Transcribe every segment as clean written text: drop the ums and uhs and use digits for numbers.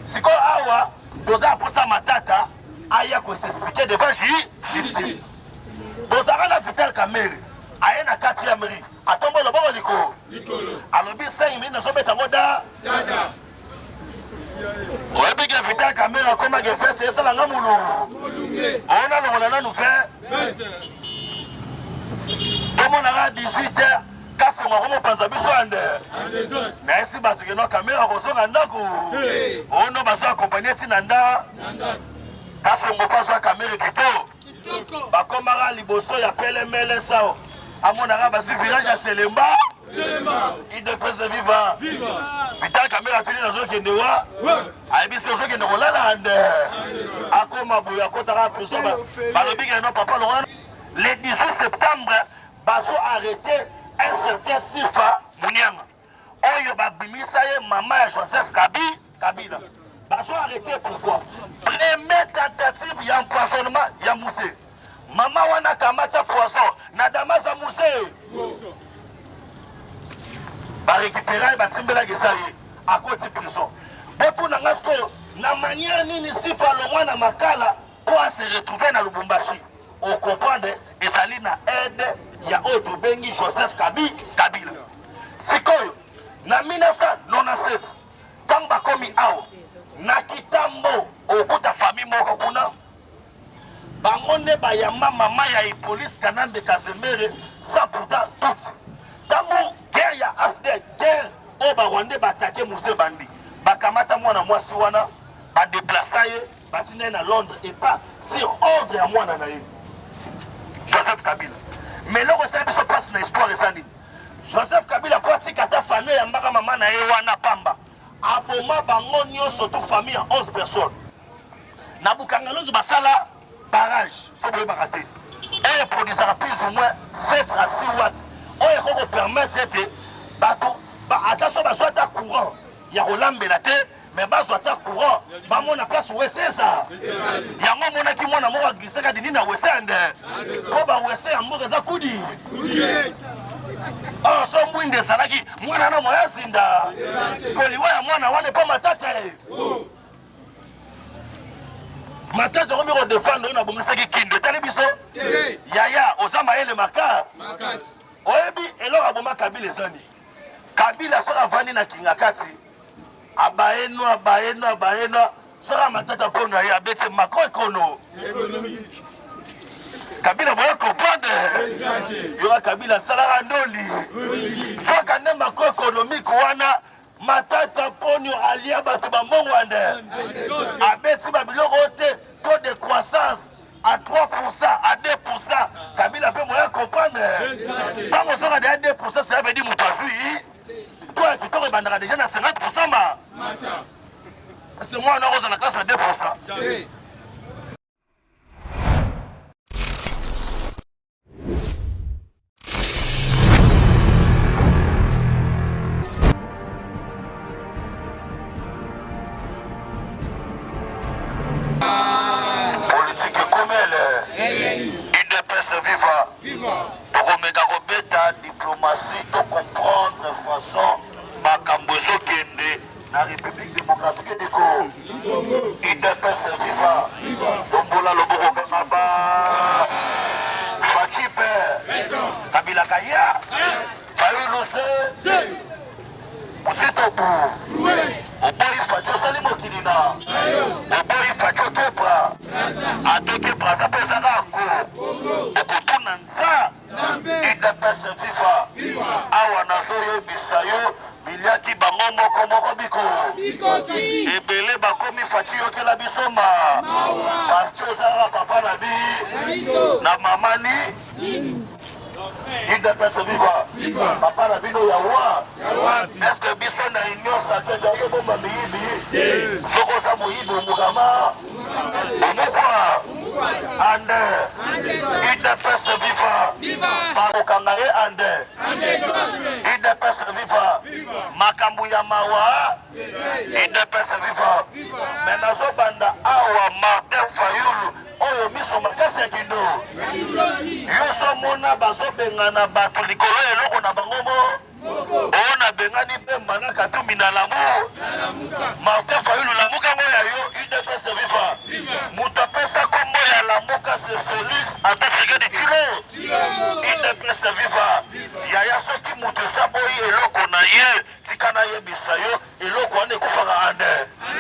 Si quoi awa, dosa pour ça matata, aya ko s'expliquer devant justice. Dosa la vital kamere, aya na 4e ri. Atombo lo bongo liko. Alobi 5 minutes na so beta ngoda. Dada. Oyebi ke vital kamere koma ke fesse esala ngamulu. Molunge. Ona lo ngona nu fait. Comment on a 18h, quand on a pensé à Bichouande. Mais si tu as une caméra, on a on a accompagné Tinanda. Quand on a pas la caméra, comme on a liboso, il y a PLML ça. À mon arabe, c'est village à Selemba. Il devrait se vivre. Putain, la caméra, tu es dans un qui est noir. Ah, bien, c'est un qui est noir là. À comme à Bouya, quand on a pris ça, papa, le 18 septembre, baso arrêté un certain Sifa Mounianga. Oyo babimisa ye maman ya Joseph Kabila. Baso arrêté pourquoi? Première tentative ya empoisonnement ya Moussé. Maman wana kamata poisson na damasa Moussé. Ba récupérer ba timbela gesaye à côté prison. Beaucoup na ngasko na manière nini Sifa longwa na makala pour se retrouver na Lubumbashi. On comprend et ça na aide ya auto bengi Joseph Kabila. Sikoyo na 1997 tant ba komi ao na kitambo okuta famille moko kuna bangonde ba ya mama ya Hippolyte Kanambe Kazemere sans pourtant tout. Tango guerre ya after guerre o ba Rwanda ba attaquer Moussé Bandi. Ba kamata mwana mwasi wana ba déplacer ba tine na Londres et pas sur ordre ya mwana na ye. Joseph Kabila. Mais là, vous savez ce qui passe dans l'histoire de Joseph Kabila, pour dire que ta famille, il y a maman et wana pamba. Aboma bangonio surtout famille en 11 personnes. Nabukangalozo basala barrage, ça vous baraté. Et produisera plus ou moins 7 à 6 watts. On est permettre de bateau. Attention, bateau à courant. Il y a Roland Belate. Mais baso ata courant, ba mona place wese ça. Yango mona ki mona mo glissé ka dini na wese ande. Ko ba wese ya mo za kudi. Oh so mwinde salaki, mwana na moya sinda. Skoli wa mwana wane pa matata. Matata ko mi ko défendre na bongisa ki kinde tali biso. Yaya osama ele maka. Makas. Oyebi elo aboma Kabila ezani. Kabila so avani na kingakati. Abaeno, sera matata pour nous, abete macro économique. Kabila va comprendre. Il y aura Kabila salara ndoli. Faut qu'on ait macro économique wana matata pour nous allier batu ba mongwande. Abete babilo rote taux de croissance à 3%, à 2%. Kabila peut moyen comprendre. Quand on sera à 2%, ça veut dire moutazui. Toi, tu t'aurais bandera déjà à 50%. C'est moi, on a la classe à 2%. Politique comme elle, il ne peut se vivre. Pour Omega Robeta, diplomatie, de comprendre façon. Makambozo Kende, la République démocratique du Congo. Il ne peut se vivre. Tombola Loboko Bemaba. Fachipe. Kabila Kaya. Fayou Luce. Ousitobu. Oboyi Facho Salimo Kilina. Oboyi Facho Topra. Adoke Braza Pesarako. Okotuna Nza. Il ne peut se vivre. Awa Nazoyo Bisayo. Il y a qui bango moko biko. Ebele bakomi fachi yoke la bisoma. Pachoza papa na bi. Na mamani. Il ne peut se vivre. Papa na bino yawa. Est-ce que biso na union sacrée jaye bomba miyibi? Soko sa moyibi mugama. Umukwa. Ande. Il ne peut se vivre. Parokangare ande. Il ne peut se vivre. Makambuya mawa. Il ne peut se vivre. Mais nazo banda awa Martin Fayulu. Oyo miso makasi ya kindo. Yoso mona baso bengana batu likolo eloko na bangomo. Ona bengani pe manaka tu minalamu. Martin Fayulu lamuka ngo.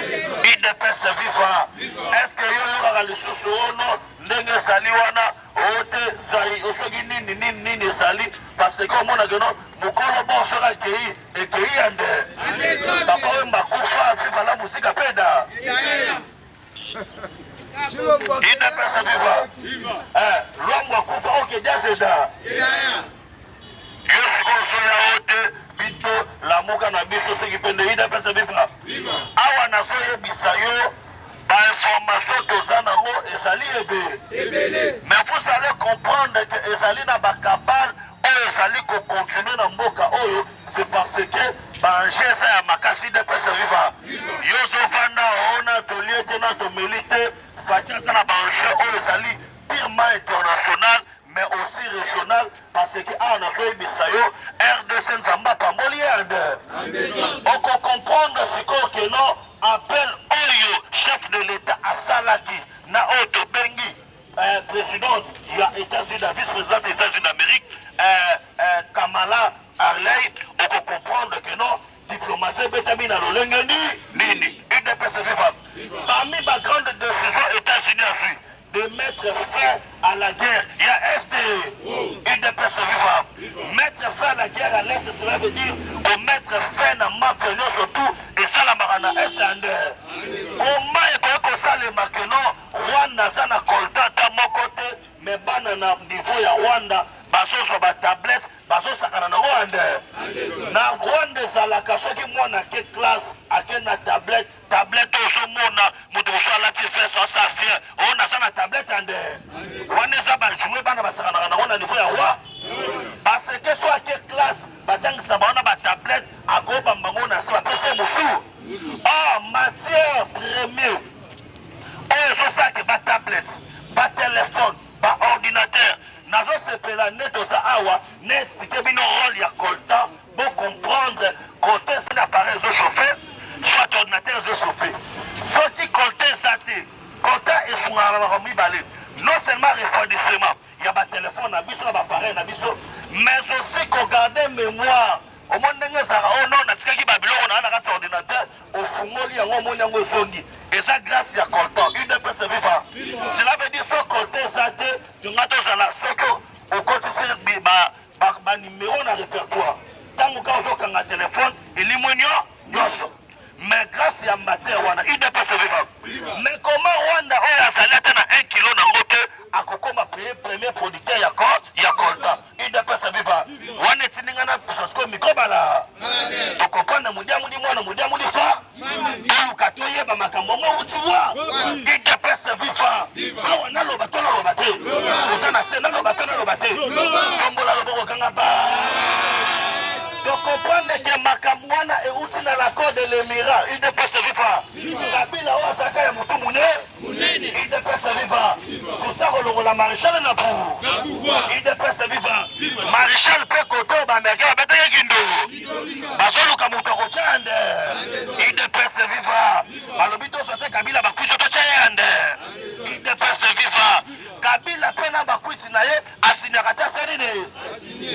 IDPS viva. Est-ce que yo yokaka lisusu ono ndenge ezali wana ote zai osoki nini ezali parce que omona keno mokolo bo soki ekei yande papa oyo makufa viva la musika peda IDPS viva lwangu akufa okedazeda yo sikoyo ozoya ote biso lamuka na biso soki pende IDPS viva awa nazoyebisa yo information toza nango ezali ebele mais vous allez comprendre que ezali na bakabale oyo ezali kocontinue na mboka oyo c'est parce que banje eza ya makasi IDPS viva yo ozovanda ona tolie te na tomeli te faci aza na banje oyo ezali purement international mais aussi régional parce que awa nazoyebisa yo RDC nzambe apamboli yande okocomprendre sikoyo keno appel oyo chef de l'État à Salaki na oto bengi présidente ya États-Unis, la vice-présidente des États-Unis d'Amérique Kamala Harris on peut comprendre que non diplomatie bétamine à l'olengeni nini IDPS viva parmi ma grande décision États-Unis a vu de mettre fin à la guerre il y a SDE IDPS viva mettre fin à la guerre à l'Est cela veut dire mettre fin à ma prénom surtout et ça la marana estander au moins il faut ça les makeno Rwanda ça na kolta ta mon côté mais bana na niveau ya Rwanda baso so ba tablette baso sakana na Rwanda na Rwanda zalaka soki mwana ke classe ake na tablette oso mona mutu so la ti fait ça ça fait on a ça na tablette ande Rwanda ça ba jouer bana basakana na Rwanda niveau ya Rwanda parce que so ake classe batangisa baona ba tablette akoba mbango na sa pese musu matière première oyo ezosaki ba tablette ba téléphone ba ordinateur nazosepela nde toza awa naexplike bino rôle ya coltan bo comprendre côté sina appareil ezochauffe soit ordinateur ezochauffe soki coltan eza te coltan esungaka na mibale non seulement refroidissement ya batelefone na biso na baappareil na biso mais aussi kogarde mémoire omoni ndenge ezalaka oyo no natikaki babiloko na kati ya ordinateur ofungoli yango omoni yango ezongi eza grâce ya coltan UDPS viva cela veut dire so coltan eza te tonga tozala soki okotisi banimero na répertoire ntango ka ozokanga telefone elimwe nyonso mais grâce ya matière wana UDPS viva mais comment Rwanda oyo azali ata na 1 kilo nango te akokoma premier producteur ya coltan UDPS viva wana etindingana sosko mikobala tokopanda mudiamudi mwana mudiamudi fa toluka toyeba makambo ngo utiwa UDPS viva awa naloba te oza na se naloba te tombola loboko kanga ba tokopanda ke makambo wana euti na l'accord de l'émirat UDPS viva kabila oyo azalaka ya motu munene UDPS viva kosa kolongola maréchal na pouvoir UDPS viva maréchal mpe koto baaméricain babetaki kindo bazoluka moto akotya nde UDPS viva balobi toso te kabila bakwiti totya ye nde UDPS viva kabila mpe na bakwiti na ye asinyaka te asenini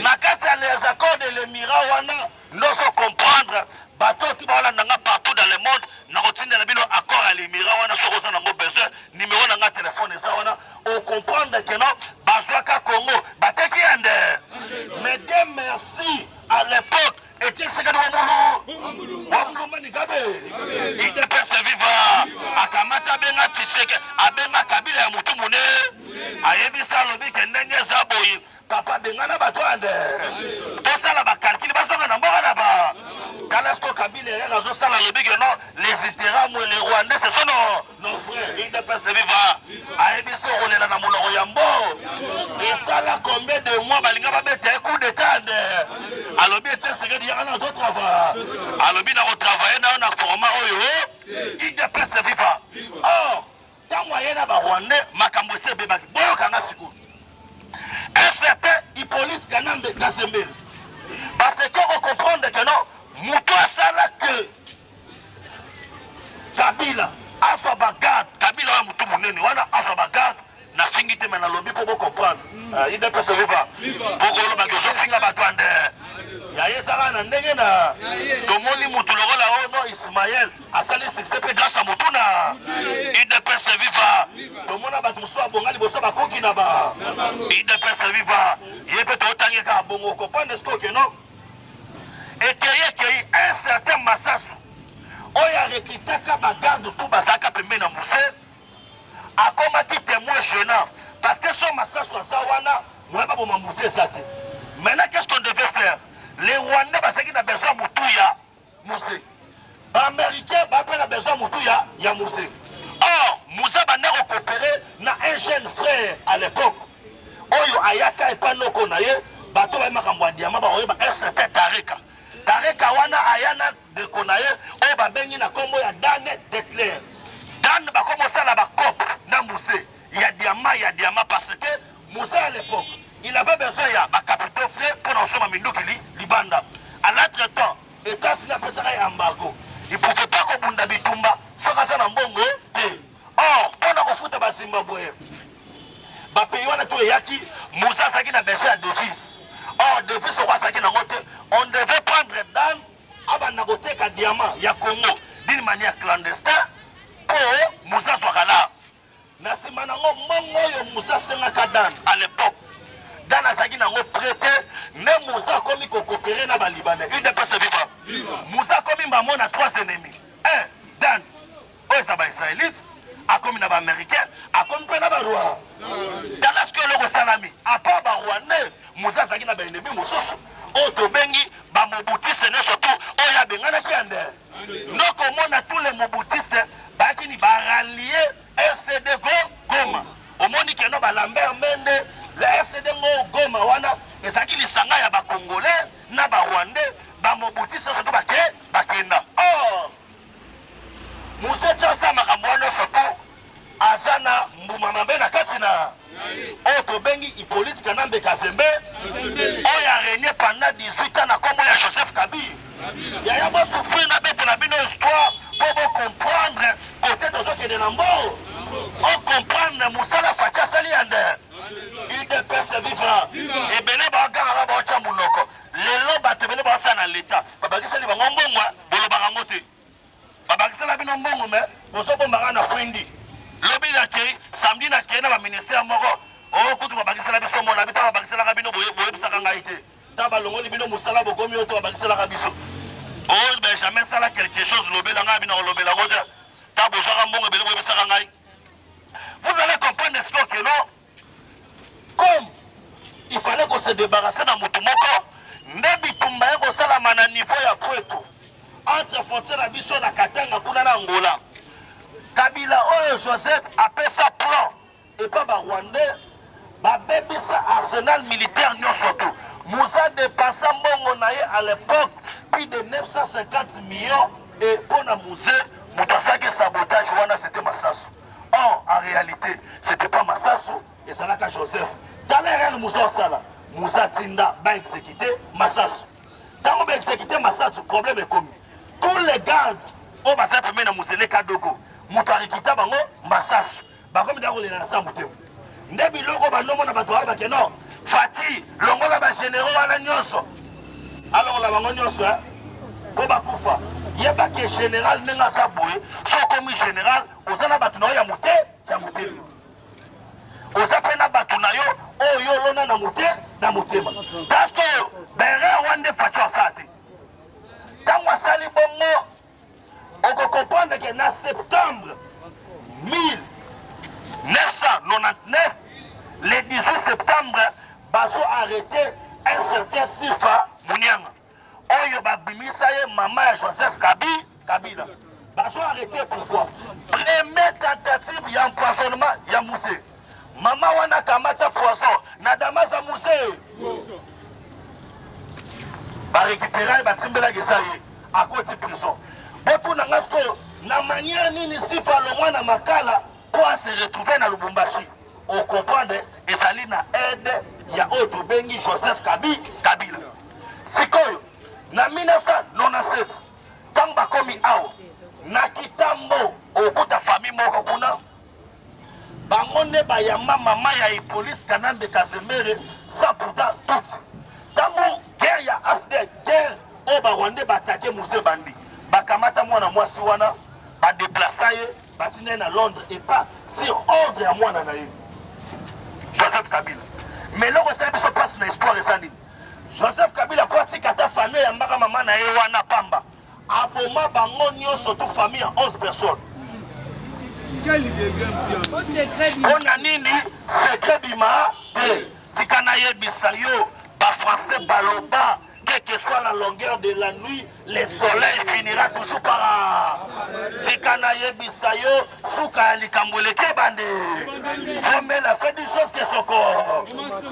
na kati ya les accords de l'émirat wana ndoso comprendre bato ti baolandanga partout dans le monde nakotindela bino accord ya l'émirat wana soko oza nango besoin numéro nanga telefone eza wana ocomprendre ke no bazwaka Congo bateki ya nde mais de merci à l'époque Etienne Sekedi wamulu manikabe IDPS viva akamata benga Tshisekedi abenga kabila ya mutu mune ayebisa alobi ke ndenge eza boye papa bengana bato ande tosala bakalkili bazonga na mboka na ba kalasko kabila yaka azosala alobi ke non les Iteramu et les Rwandais ce sont nos frères IDPS viva ayebisa okolela na moloko ya mbo esala combien de mois balinga babeta coup d'état ande alobi Etienne Sekedi yaka na to travail alobi na kotravaille na format oyo IDPS viva or ntango aye na barwandais makambo ese ebebaki boyokanga sikoyo un certain Hippolyte Kanambe Kasembeli parce que on comprendre que non mutu asala que Kabila aswa bagarde Kabila wa mutu munene wana aswa bagarde na fingi te mena lobi pour comprendre IDPS viva bokolo bakezo finga bato ande ya yesaka na ndenge na tomoni mutu lokola ono Ismaël asali succès pe grâce à na ba IDPS viva yebe to tangeka bongo comprendre ce que non et que un certain Massasu oya rekitaka bagarde tout basaka pembe na Moussé akomaki témoin gênant parce que son Massasu asawana moi pas pour Moussé ça. Maintenant qu'est-ce qu'on devait faire? Les Rwandais basaki na besoin mutuya Moussé. Américains a besoin mutuya ya Moussé. Or, Moussa Banda a coopéré na un jeune frère à l'époque. Oyo ayaka et pas noko na ye, bato ba makambo diamant ba oyo ba certain Tareka. Tareka wana ayana de konaye, oyo ba bengi na kombo ya Dan Declaire. Dan ba commencer la ba cop na Moussé. Il y a diamant parce que Moussa à l'époque, il avait besoin ya ba capitaux frais pour en sommer mindoki libanda. À l'autre temps, état sina pesa ya embargo. Il ne pouvait pas qu'on bunda bitumba. Or, pendant qu'on fout à Zimbabwe, Moussa Saki n'a besoin de devise. Or, devise au roi Saki n'a goté. On devait prendre Dan Abanagote ka diamant, ya Congo, d'une manière clandestine, pour Moussa soit là. Nasimanango Mongo Moussa Senaka Dan à l'époque. Dan Saki n'a prêté, mais Moussa comme il coopéré dans le Libanais. Il ne peut se vivre. Moussa comme il m'a montré 3 ennemis. Un, Dan. Oh, ça va israélite. A comme il américain, a comme il a roi. Dans la scola au salami, à part Rwandais, Moussa Saki n'a pas ennemi, Moussa. Oh, Tobengi, Mobutiste, surtout, oh, il y a Bengana qui est. Non, comme on a tous les Mobutistes, Bakini va rallier RCD Goma. Au monde qui est non, Lambert Mende, le RCD Goma, wana, et ça qui les sanga ya ba Congolais, na ba Rwandais, ba Mobutiste, surtout Bakenda. Oh! Moussa Tchasa Makamwano surtout, Azana Mbumamambe na Katina. Oh, Tobengi, Hippolyte Kanambe Kazembe. Oh, il a régné pendant 18 ans à Congo, ya Joseph Kabila. Il y a pas souffrir na bête na bino histoire pour comprendre peut-être aux autres qui sont en on comprendre Moussa la Fatia Saliande. Il dépêche vivre. Et Béné Bagara Bacha Mounoko. Les lobes à Tébélé Bassa dans l'État. Babakisa li Bango moi, Bolo Baramote. Babakisa la Bino Mbongo, mais Bosopo Marana Frendi. Lobby na Keri, samedi na Keri na ministère Moro. Oh, kutu Babakisa la Biso, mon habitant Babakisa la Rabino, Boye Bisakangaïté. Tabalongo Libino Moussala Bokomi Oto Babakisa la Rabiso. Oh, ben jamais ça là quelque chose, lobé la Rabino, lobé la Roda. Tabo Jarambon, Belo Bisakangaï. Vous allez comprendre ce que non. Comme il fallait qu'on se débarrasse dans Moutoumoko, Nebitumba et Rosalama na niveau ya Puerto. Entre frontières à Bisso na Katanga kuna na Angola. Kabila Oyo Joseph a fait sa plan. Et pas ba Rwandais, ba bébé sa arsenal militaire nyon surtout. Moussa dépassé Mbongo naye à l'époque plus de 950 millions et pour na Moussa, Moutassa qui sabotage wana c'était Massasu. Or, en réalité, c'était pas Massasu et ça n'a qu'à Joseph. Dans l'erreur Moussa Sala, Moussa Tinda va exécuter Massasu. Quand on va exécuter Massasu, le problème est commis. Tous les gardes, on va s'appeler dans Moussa, les Kadogo, Moutari Kita Bango, Massasu. Bah comme d'abord les ensemble. Nebi Logo Banomo na Batoara Bakeno, Fati, Longo la généraux à la Nyoso. Alors la Bango Nyoso, Koba Koufa. Il y a pas que général Nenga Zaboué, soit comme général, aux Anabatunoya Yamouté, Yamouté. Aux Apena Batunayo, oh Yolona Namouté, Namouté. Parce que, Béré Wande Fatua Sate. Dans moi, Sali Bongo, on peut comprendre que en septembre 1999, le 18 septembre, Bazo a arrêté un certain Sifa Mounianga. Oyo babimisa ye maman ya Joseph Kabila. Bazo arrêté pourquoi? Première tentative ya empoisonnement ya Moussé. Maman wana kamata poisson na Damas a Moussé. Ba récupérer ba timbela gesaye à côté prison. Beaucoup na ngasko na manière nini sifa longwa na makala pour se retrouver na Lubumbashi. On comprendre ezali na aide ya Oto Bengi Joseph Kabila. Sikoyo na 1997, quand bakomi ao, na kitambo, okuta famille moko kuna, bangonde bayama mama ya Hippolyte Kanambe Kazemere, ça pourtant tout. Tango guerre ya after guerre, o Rwandais batake Moussé Bandi, bakamata mwana mwasi wana, ba déplacer, batine na Londres et pas sur ordre ya mwana na ye. Joseph Kabila. Mais là, vous savez, ça passe dans l'histoire et ça dit. Joseph Kabila, quoi, si ta famille, il y a maman na Ewana Pamba. Aboma bango nyonso toute famille en 11 personnes. Quel degré on a nini secret bima tikana yebisa yo ba français baloba quelle que soit la longueur de la nuit le soleil finira toujours par tikana yebisa yo suka likamboleke bande on la fait des choses que soko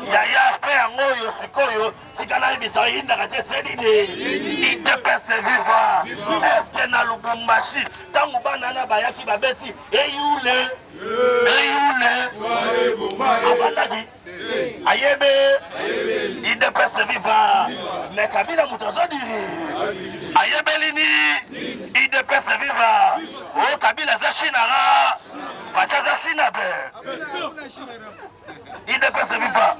yaya fait ngo yo sikoyo tikana yebisa yo inda kate sedine il te peut vivre est-ce que na lubumbashi tangu banana bayaki babeti eyule avandaki ayebe il ne peut se vivre mais Kabila Moutazo diri ayebe lini il ne peut se vivre oh Kabila za shinara facha za shinabe il ne peut se vivre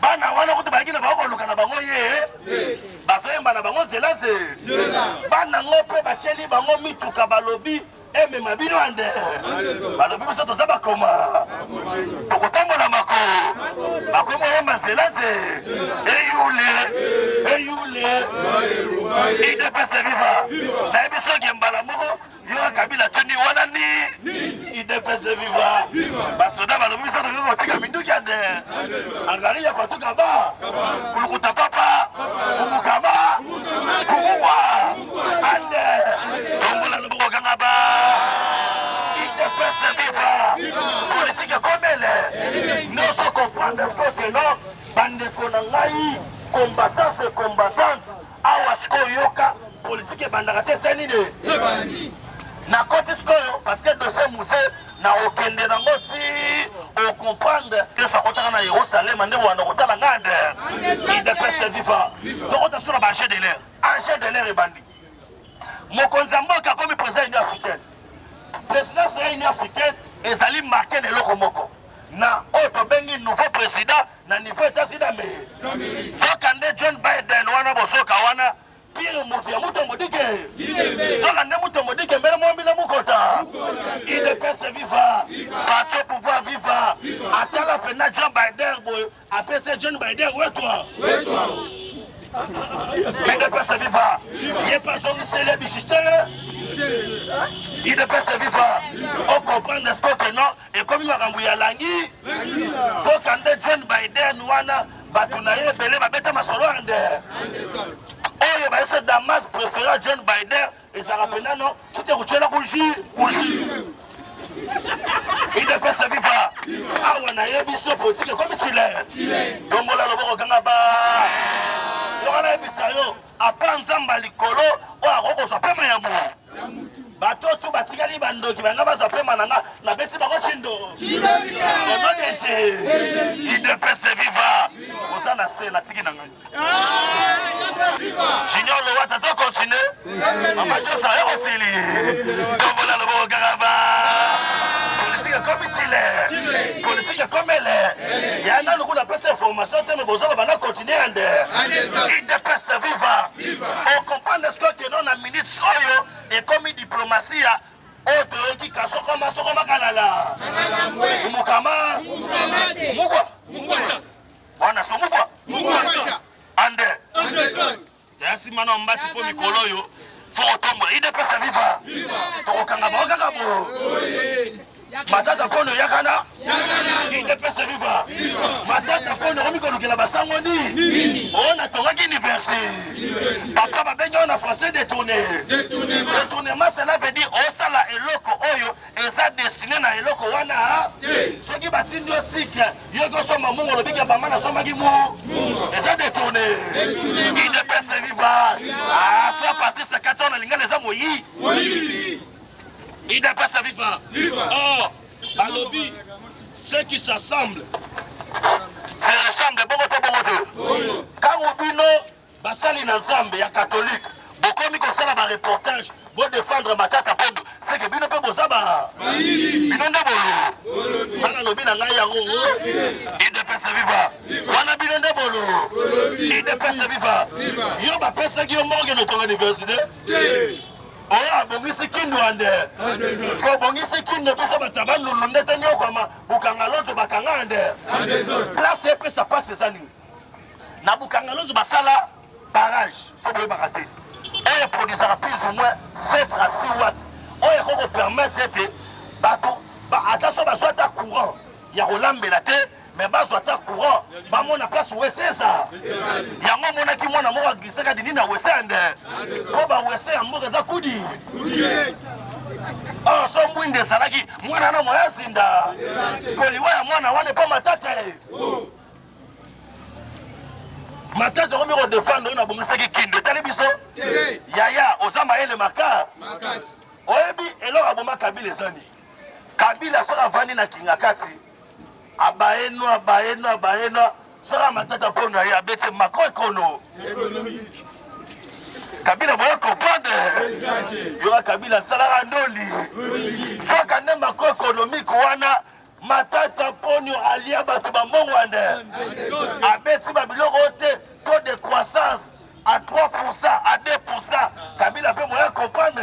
bana wana kuti baki na bako luka na bango ye basoyemba na bango nzela nze bana ngope bacheli bango mituka balobi eme mabino ande balobi biso toza bakoma tokotambola mako bakoma yemba nzela nze eyule idepese viva nayebi soki mbala moko yo Kabila toni wana ni idepese viva basoda balobi biso tokoki kotika minduki ande angari ya patuka ba kulukuta papa kumukama kumukwa ande tombola loboko kanga ba politique comme elle ne se comprendre ce que non bande konangai combattants et combattantes awasko yoka politique bandaka te seni de na koti skoyo parce que de ce musée na okende nango ti o comprendre que ça kotaka na Yerusalem ande wana kotala ngande il de pese viva donc on sur ba enchère de l'air et bandi mokonzi mboka comme président Union africaine présidence de l'Union africaine ezali marqué na eloko moko na oto bengi nouveau président na niveau États-Unis d'Amérique tokande John Biden wana bosoka wana pire mutu ya mutu modike tokande mutu modike mbele mombila mukota il ne peut se vivre parti pouvoir vivre atala pena John Biden boy apese John Biden wetwa il ne peut se vivre il est pas son célèbre il ne peut se vivre on comprend ce que non et comme il m'a rembouillé à l'angi faut qu'ande John Biden wana batunaye belé babeta masolo ande oyo baese Damas préféré John Biden et ça rappelle non tu te retrouves là bougie il ne peut se vivre ah on a yebiso politique comme tu l'es donc là le bon ganga ba yona yebisa yo apa nzamba likolo o akoko so pema ya mo batoto batikali bandoki banga baza pema nanga na besi bako chindo ono deshe il ne peut se vivre oza na se na tiki nanga junior lo wata to continuer mama josa yo osili donc là le bon ganga ba comme Chile, politique comme elle est. Il y a un autre qui a passé information, mais vous allez continuer à dire. Il ne peut se vivre. On comprend ce que nous avons minute et comme diplomatie, autre qui a son comme son comme kalala. Mukama. Mukwa. Wana so mukwa. Ande. Yasi mana mbati po mikolo yo. Faut tomber. Il ne peut se vivre. Tokanga ba kakabo. Matata kono yakana il ne peut se vivre matata kono omi ko lukela basango ni on a tonga université papa ba benyo na français détournement cela veut dire on sala eloko oyo eza destiné na eloko wana soki batindi osike yoko soma mungo lobiki ba mana soma ki mu eza détourné il ne peut se vivre ah frère Patrice Katon na linga les amoyi il ne peut se vivre. Or, à lobby, ceux qui s'assemblent, se ressemblent bongoto. Quand on dit non, basali n'ensemble, il y a catholique. Beaucoup de ça va reportage, pour défendre ma tata pondo. C'est que bino pe bosaba. Bino ndebolo. Bana lobby na ngai yango. Il ne peut se vivre. Bana bino ndebolo. Il ne peut se vivre. Yo ba pesa ki yo morgue no ton université. oya bongisi kindu ande ko bongisi kindu bisa batabanu lundete nyo kama bukanga lonzo bakanga ande place pe ça passe ezani na bukanga lonzo basala barrage so boye bakate et produisera plus ou moins 7 à 6 watts oya ko permettre te bato ba attention bazwa ta courant ya rolambela te mais bazwa ta courant ba mona place wese ça yango mona ki mona mo glisse ka dini na wese ande ko ba wese ya mo za kudi oh so mwinde saraki mwana na moya sinda skoli wa mwana wane pa matata matata ko mi ko défendre na bongisa ki kindo tali biso yaya osama ele maka oyebi elora boma kabila ezani kabila soka vani na kingakati abaeno soka matata pono ya bete macroécono kabila boye comprendre yora kabila salaka ndoli soka ne macroéconomique wana matata pono alia bato bambongo ande abeti babiloko te taux de croissance à 3%, à 2%, Kabila peut moyen comprendre.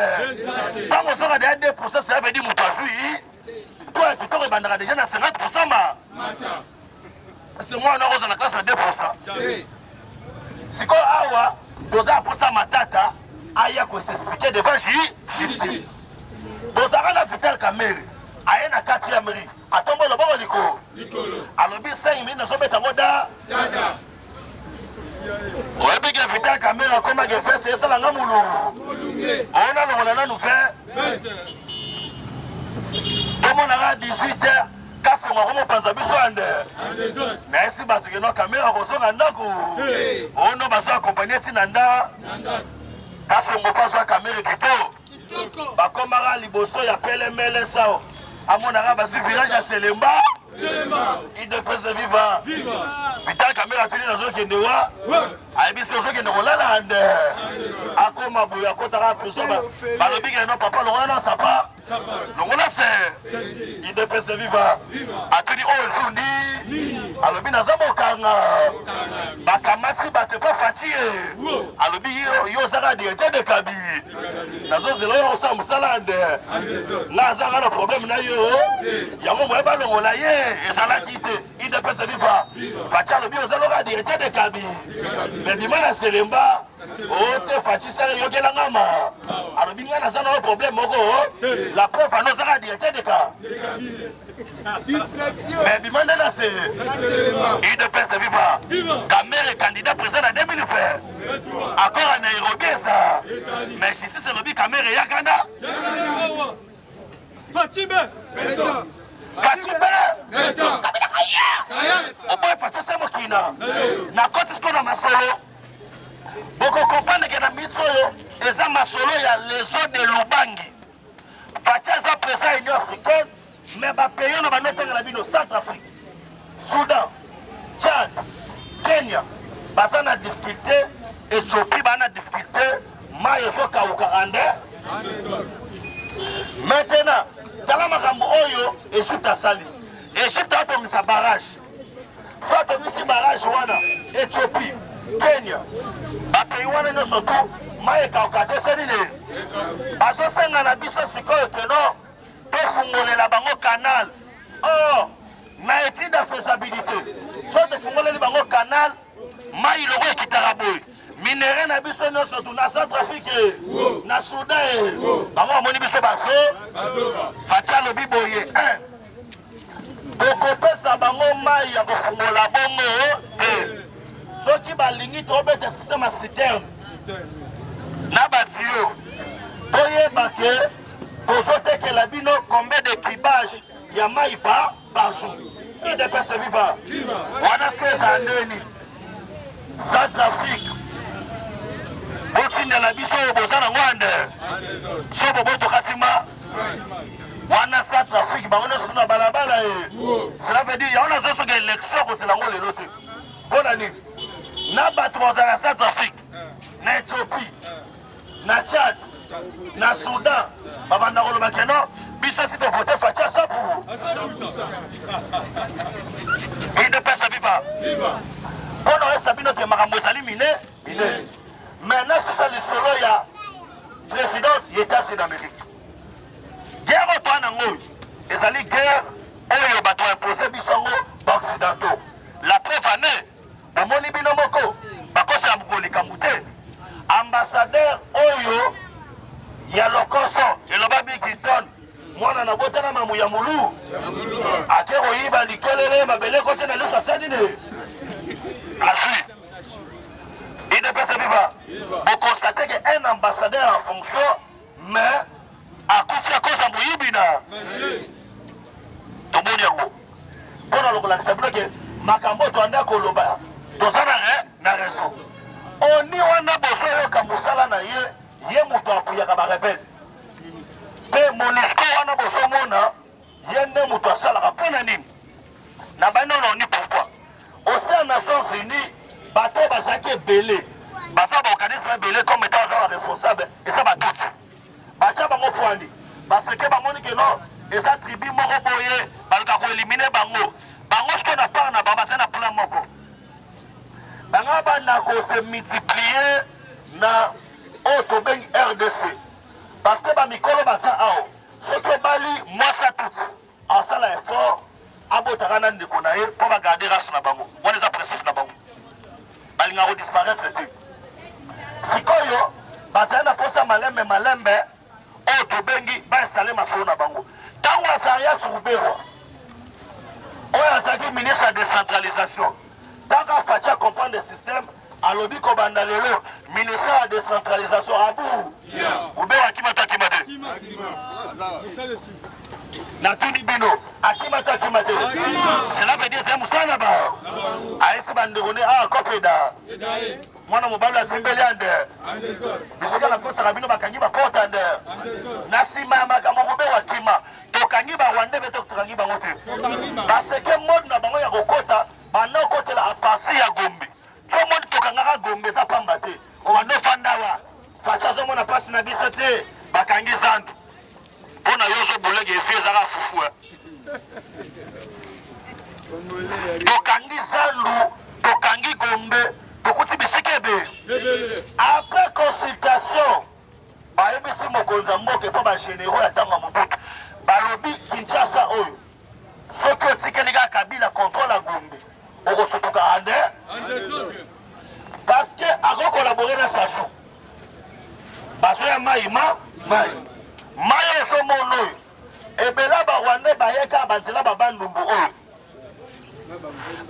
Quand on sera déjà 2%, ça veut dire que toi, tu t'aurais déjà à 50%. C'est moi, on a la classe à 2%. C'est quoi, Awa, dosa pour ça, matata, aya qu'on s'expliquait devant justice. Dosa la vital kamere, aya na 4e riz, attends, le bon liko. Alors, bien 5 minutes, nous sommes en moda. Ouais, bien que vital caméra comme a fait c'est ça la ngamulu. On a nous fait. Comme on a 18h, casse moi comme pense biso ande. Merci batu que nos caméra ko so ngandako. On no baso accompagner tinanda. Casse moi pas so caméra kito. Ba komara liboso ya pelemele sao. Amonara basi village à Selemba. Il devrait se vivre. Vital caméra tuni na zo kende wa. Aibi so zo kende kolala ande. Akoma buya kotara puso ba. Balobi ke no papa longa na sapa. Longa c'est. Il devrait se vivre. Atuni o fundi. Alobi na zamo kanga. Bakamati bate pas fatigué. Alobi yo saka directeur de Kabi. Nazo zelo yo sa musala ande. Na zaka na problème na yo. Yango mo ba longa la ye. Ezalaki te il ne peut se vivre facha le bio zaloka directeur de Kabi mais dimana Selemba o te fachi sala yokela ngama alobi ngana sana no problème moko la preuve ano zaka directeur de Kabi distraction mais dimana na se il ne peut se vivre Kamere candidat président en 2020 encore à Nairobi ça mais ici c'est le bi Kamere yakana Fatime Kabila kaya oboye fato semo kina na koti skona masolo boko comprendre que na mitsoyo eza masolo ya les eaux de Lubangi facha za presa Union africaine mais ba pays na banotanga la bino Centrafrique Soudan Tchad Kenya basana difficulté Éthiopie bana difficulté mayo soka ukande maintenant tala makambo oyo Egypte asali Egypte atongisa barrage so atongisi barrage wana Éthiopie Kenya bapeyi wana nyonso tu mai ekauka te senine bazosenga na biso sikoyo keno tofungolela bango canal or na étude ya faisabilité so tofungoleli bango canal mai loko ekitaka boye minere na biso nyonso tu na Centrafrique na Soudan bango bamoni biso baso facha lobi boye tokopesa bango mai ya kofungola bongo soki balingi tobeta système ya citerne na batio toyeba ke tozotekela bino combien de cribage ya mai par jour idepesa viva wana sko eza ndeni Centrafrique botindela biso oyo boza nango ande so bobotokatima wana Centrafrique bango nyonso na balabala cela veut dire yaona zosoka élection kozela yango lelo te mpona nini na bato bozala na Centrafrique na Éthiopie na Tchad na Soudan babanda koloba keno biso si tovote facha sapu idepesa viva mpona oyesa bino ke makambo ezali mine maintenant sisa lisolo ya présidente ya États-Unis d'Amérique. Guerre au Nango, ils allaient guerre, oyo bato imposé bisongo, occidentaux. La preuve année, dans mon ibinomoko, bakosi la mukoli kambute, ambassadeur oyo, yalokoso, elobabi kiton, mwana na botana mamu ya mulu, akero yiba likelele, mabele kote na lusa sadine. Asui. Il ne peut se vivre. Vous constatez qu'un ambassadeur en fonction, mais à Koufi à cause de Mouyibina. Tout le monde est où? Pour le c'est vrai que Makambo doit Koloba. Dans un raison. On y a besoin de Moussala na ye mouton pour yaka rebelle. Mais Monisco on a besoin mona ye mouton sala rapona nini. Na ba non on ni pourquoi. Au sein des Nations Unies, bateau basaki belé. Basa ba organisme belé comme étant responsable et ça va tout. Bacha bango poandi. Parce que ba moni que non, et ça tribu moko boye, ba ka ko éliminer bango. Bango ce qu'on a pas na baba ça na plan moko. Bango ba na ko se multiplier na autobeng RDC. Parce que ba mikolo basa ao. Ce que bali moi ça tout. En ça la effort abotakana ndeko na ye pour garder race na bango. On les apprécie na bango. Balinga ko disparaître tout. Sikoyo basa na posa malembe auto bengi ba installer masolo na bango. Tango asaria surubero. Oya saki ministre de décentralisation. Tango facha comprendre le système alobi ko banda lelo ministère de décentralisation abu. Ube akimata kimade. C'est ça le signe. Natuni bino akimata kimate. Cela veut dire c'est musana ba. Aisi bandegone kopeda. Mwana mobali atimbeli ande. Bisika na kota kabino bakangi ba kota ande. Nasima makambo kobe wakima. Tokangi ba wande beto tokangi ba ngote. Parce que mode na bango ya kokota bana kotela a partir ya Gombe. Tout le monde tokanga Gombe ça pamba te. O wando fandawa. Facha zo mona passe na biso te bakangi zandu. Pona yoso bolege efezaka fufu. Tokangi zandu, tokangi Gombe. Après consultation, bayebisi mokonza mboke po ba généraux ya tanga mobutu. Balobi Kinshasa oyo. Soki otikeli ka Kabila contrôle la Gombe. Okosutuka ande. Parce que ako collaborer na Sassou. Baso ya mai. Mai eso mono. Ebela ba Rwanda bayeka banzela ba bandumbu oyo.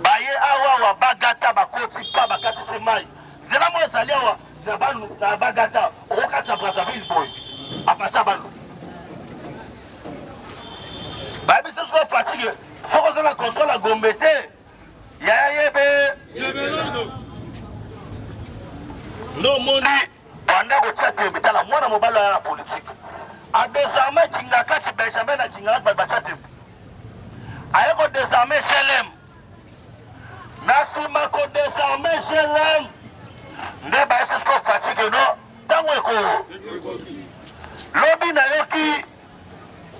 Baye awa bagata bakoti pa bakati se mai. Zela mo salia wa na bagata okatsa Brazzaville boy. Apata bandu. Ba biso so fatigue. So ko la contrôle la Gombete. Ya yebe. No moni banda ko chate bitala mwana mobala ya politique. A désormais kinga kati Benjamin na kinga ba chate. Ayeko désormais Chelem. Nasima ko désormais Chelem. Ndeba est-ce qu'on fatigue non? Tango eko. Lobi na yoki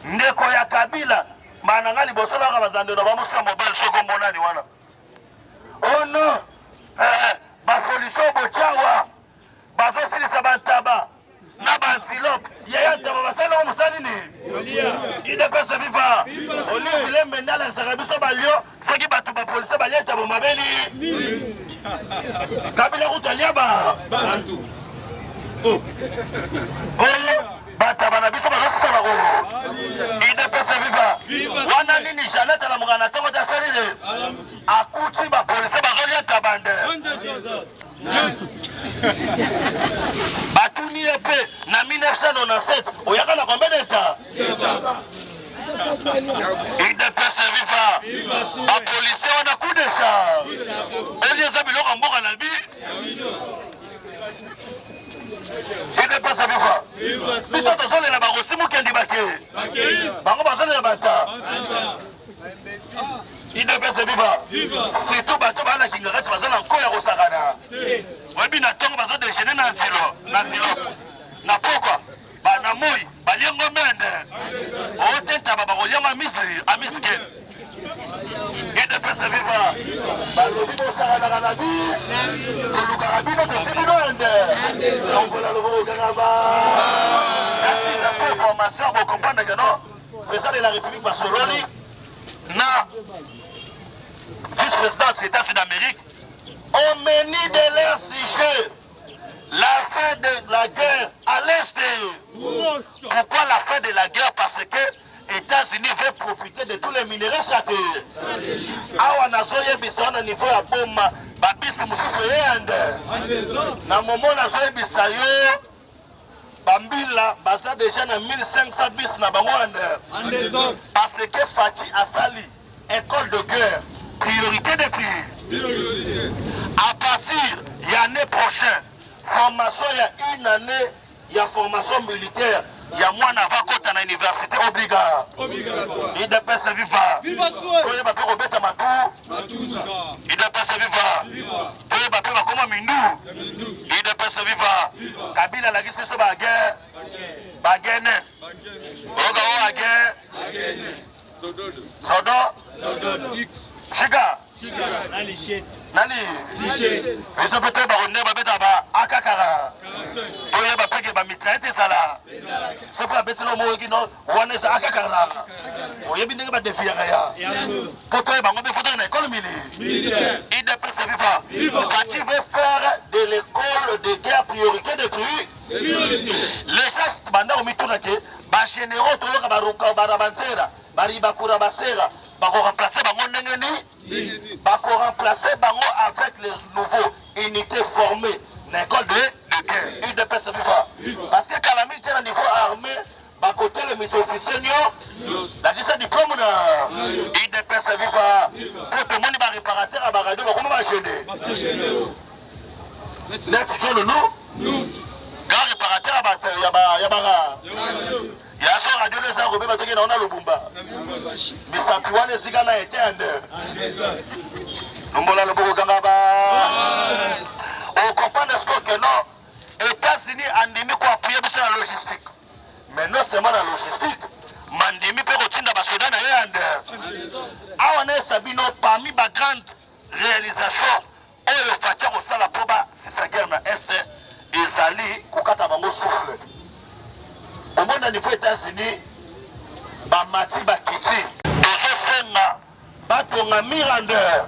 ndeko ya Kabila mananga liboso na bazande na bamusa mobile soko monani wana. Oh non. Ba police bochawa. Bazo silisa bantaba. Na bantilope. Yaya taba basala musani ni. Ide pesa viva. Oli vile mendala sakabiso balio, saki batu ba police balia taba mabeli. Kabila kutanyaba bantu. Oh. Bata bana biso ba sala ko. Ide pesa viva. Wana nini jaleta la mugana tongo da salile. Akuti ba police ba zolia tabande. Batuni epe na 1997 oyaka na combien d'état? Il dépêche viva. La police on a coup de chat. Elle les a mis leur mort à la vie. Il dépêche viva. Ils sont dans la barre aussi mon kendi baké. Bango bazana la bata. Il dépêche viva. C'est tout bateau bana qui ngara bazana encore ya kosakana. Webi na tongo bazo déjeuner na ntilo. Na pourquoi? Ba na moi, ba liengo mende. O tenta baba ko liengo Misri, amiske. Et de pesa viva. Ba lobi bo saka na bi. Luka rabino to sini no ende. Ongola lobo kana ba. information pour comprendre que non, le président de la République Barcelone, na vice-président des États-Unis d'Amérique, ont mené de leur sujet la fin de la guerre à l'Est. Pourquoi la fin de la guerre? Parce que les États-Unis veulent profiter de tous les minéraux stratégiques. Awa nazoye bisana niveau ya bomba babisi mususu yende. Na moment nazoye bisayo bambila basa déjà na 1500 bis na bango ende. Parce que Fachi asali école de guerre priorité de pays. À partir de l'année prochaine, formation il y a une année, il y a formation militaire. Il y a moins avant qu'on à l'université obligatoire. Il dépêche de vivre. Viva soi. Il va faire Robert Amatou. Il dépêche de vivre. Il va faire comment Mindou. Il dépêche de vivre. Kabila la guise sur la guerre. Bagene. Oga la guerre. Sodo. X. Chiga. Nani shit. Nani. Shit. Ils sont peut-être baronné babeta ba akakara. Oya ba peke ba mitraite sala. C'est pas bête le mot qui non. Wane sa akakara. Oya bindenge ba défier ya. Poto ba ngobe photo na école militaire. Il dépêche vivre. Fachi veut faire de l'école de guerre priorité de pays. Les gens banda omituna ke ba généraux to ka ba roka ba rabansera. Bari bakura basera. Bako remplacer bango nengeni. Bako remplacer bango avec les nouveaux unités formées dans l'école de guerre. Il dépêche de vivre. Parce que quand la militaire au niveau armé, bako tel les missions officiels, la question diplôme, il dépêche de vivre. Pour tout le monde, il réparateur à Baradio, comment va gêner? Let's join nous. Quand réparateur à Yabara. Il y a un radio de ça, on a le Bumba. Mais ça peut aller si on a été en deux. On comprend que non, États-Unis ont demi quoi appuyer sur la logistique. Mais non seulement la logistique, Mandemi peut continuer à Soudan et en deux. On a Sabino parmi les grandes réalisations. Et le Fatia au Sala Poba, c'est sa guerre dans l'Est. Et Zali, Koukata Bango souffle. Au monde au niveau des États-Unis, Bamati Bakiti, Senga, Batonga Mirandeur,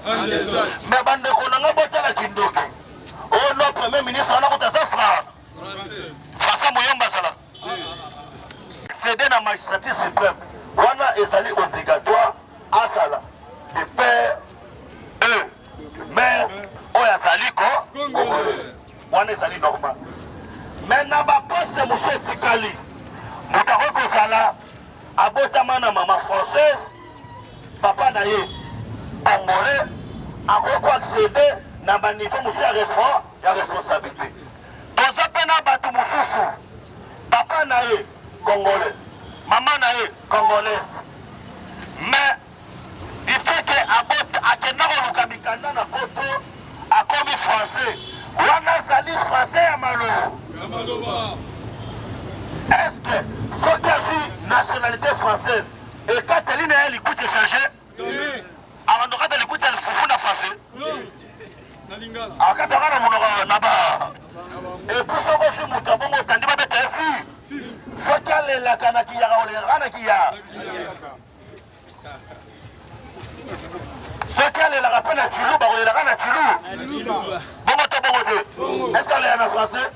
mais Bande Konanga Botala Kindoki. Oh non, Premier ministre, on a voté ça François Mouyamba Sala. C'est dans la magistrature suprême. On a essayé obligatoire à Sala. Les pères, eux, mais on a sali quoi? On a sali normal. Maintenant, ma poste, c'est M. Tikali. Moutaro Kozala, abotama na maman française, papa na ye, congolais, akoko accéder na ba niveau monsieur ya responsabilité. Toza pena batu mususu, papa na ye, congolais, maman na ye, congolaise. Mais il faut que akenda koluka mikanda na poto, akomi français. Wana zali français ya malo. Est-ce que ce qui a une nationalité française et quand elle est l'écoute échangée, avant de l'écoute, elle fout la français. Alors quand on a et pour ce que je me dis, on a dit ce qui est la Kanakia, on est Ranakia. Ce qui est la rappel à Tulou, on est la Rana Tulou. Bon, est-ce qu'elle est en français?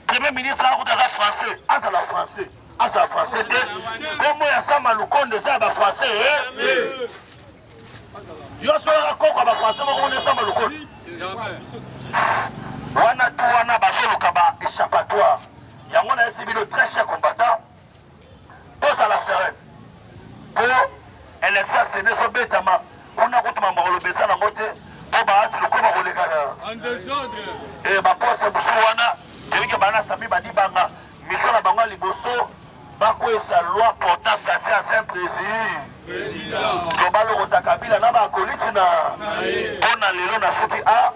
Premier ministre a français, à la français, à sa français. Comment il y a ça, Malouko, de ça, français? Yo suis encore à français, on est ça, Malouko. On a tout, on a basé le Kaba, échappatoire. Il y a un civil très cher combattant. Tous à la sereine. Pour élection, c'est ne sont bêtement. On a retrouvé le baisser dans le côté. En désordre. Et ma poste est Bouchouana, et que Bana Sami Badi Banga, mission à Banga Liboso, Bako et sa loi portant statut à Saint-Président. Parce que Balo Rotakabila n'a pas collé, on a les lots à Choki A.